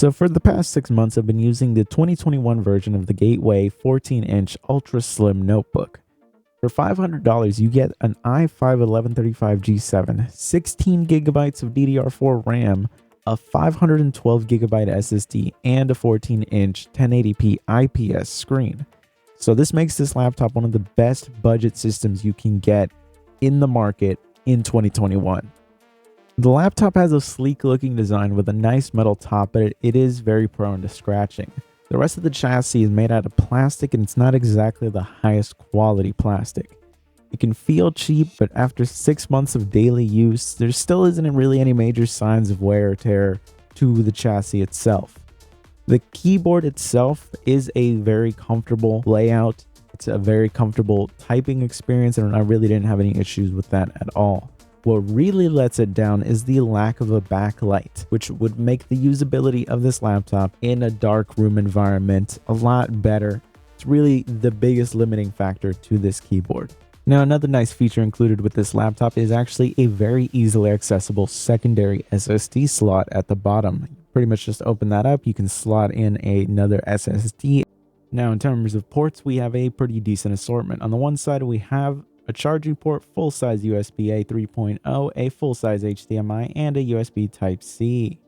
So for the past 6 months, I've been using the 2021 version of the Gateway 14-inch ultra slim notebook. For $500, you get an i5-1135G7, 16 gigabytes of DDR4 RAM, a 512 gigabyte SSD, and a 14-inch 1080p IPS screen. So this makes this laptop one of the best budget systems you can get in the market in 2021. The laptop has a sleek looking design with a nice metal top, but it is very prone to scratching. The rest of the chassis is made out of plastic, and it's not exactly the highest quality plastic. It can feel cheap, but after 6 months of daily use, there still isn't really any major signs of wear or tear to the chassis itself. The keyboard itself is a very comfortable layout. It's a very comfortable typing experience, and I really didn't have any issues with that at all. What really lets it down is the lack of a backlight, which would make the usability of this laptop in a dark room environment a lot better. It's really the biggest limiting factor to this keyboard. Now, another nice feature included with this laptop is actually a very easily accessible secondary SSD slot at the bottom. Pretty much just open that up, you can slot in another SSD. Now, in terms of ports, we have a pretty decent assortment. On the one side, we have a charging port, full-size USB-A 3.0, a full-size HDMI, and a USB Type-C.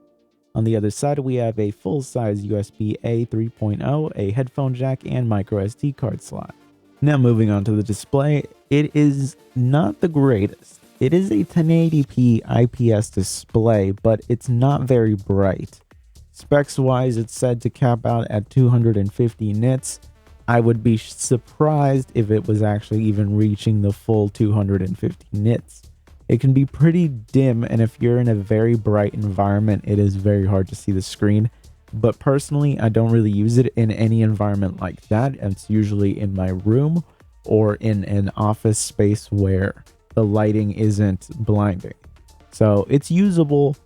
On the other side, we have a full-size USB-A 3.0, a headphone jack, and micro SD card slot. Now moving on to the display, it is not the greatest. It is a 1080p IPS display, but it's not very bright. Specs-wise, it's said to cap out at 250 nits. I would be surprised if it was actually even reaching the full 250 nits. It can be pretty dim, and if you're in a very bright environment, it is very hard to see the screen. But personally, I don't really use it in any environment like that. It's usually in my room or in an office space where the lighting isn't blinding. So it's usable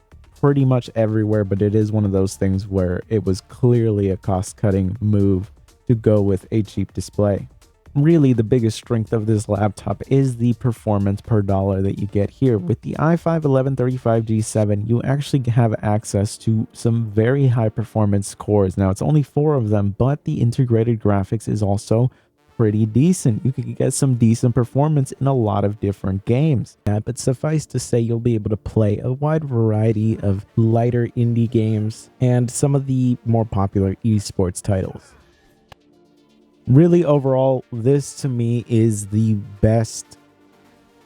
pretty much everywhere, but it is one of those things where it was clearly a cost-cutting move to go with a cheap display. Really, the biggest strength of this laptop is the performance per dollar that you get here. With the i5-1135G7, you actually have access to some very high performance cores. Now, it's only 4 of them, but the integrated graphics is also pretty decent. You can get some decent performance in a lot of different games. But suffice to say, you'll be able to play a wide variety of lighter indie games and some of the more popular esports titles. Really, overall, this to me is the best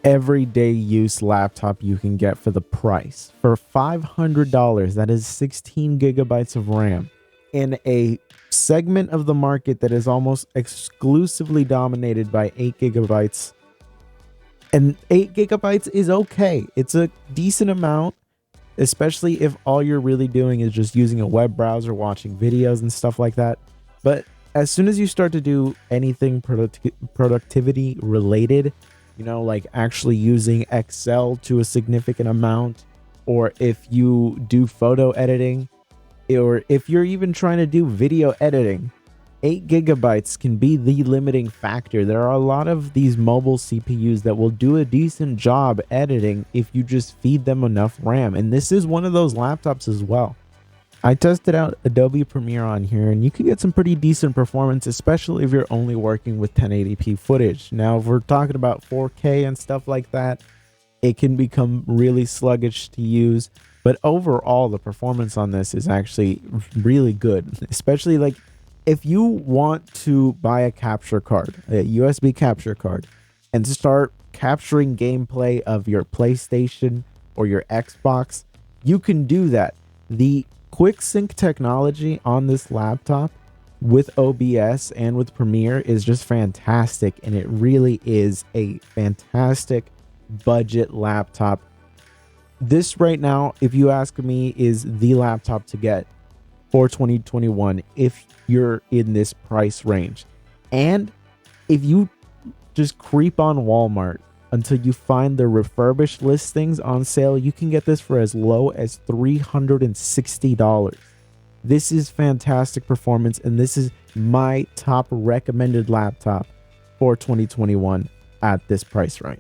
everyday use laptop you can get for the price. For $500, that is 16 gigabytes of RAM in a segment of the market that is almost exclusively dominated by 8 gigabytes. And 8 gigabytes is okay. It's a decent amount, especially if all you're really doing is just using a web browser, watching videos and stuff like that. But as soon as you start to do anything productivity related, you know, like actually using Excel to a significant amount, or if you do photo editing, or if you're even trying to do video editing, 8 gigabytes can be the limiting factor. There are a lot of these mobile CPUs that will do a decent job editing if you just feed them enough RAM, and this is one of those laptops as well. I tested out Adobe Premiere on here, and you can get some pretty decent performance, especially if you're only working with 1080p footage. Now, if we're talking about 4K and stuff like that, it can become really sluggish to use. But overall, the performance on this is actually really good, especially like if you want to buy a capture card, a USB capture card, and start capturing gameplay of your PlayStation or your Xbox, you can do that. The Quick Sync technology on this laptop with OBS and with Premiere is just fantastic, and it really is a fantastic budget laptop. This right now, if you ask me, is the laptop to get for 2021 if you're in this price range. And if you just creep on Walmart until you find the refurbished listings on sale, you can get this for as low as $360. This is fantastic performance, and this is my top recommended laptop for 2021 at this price range.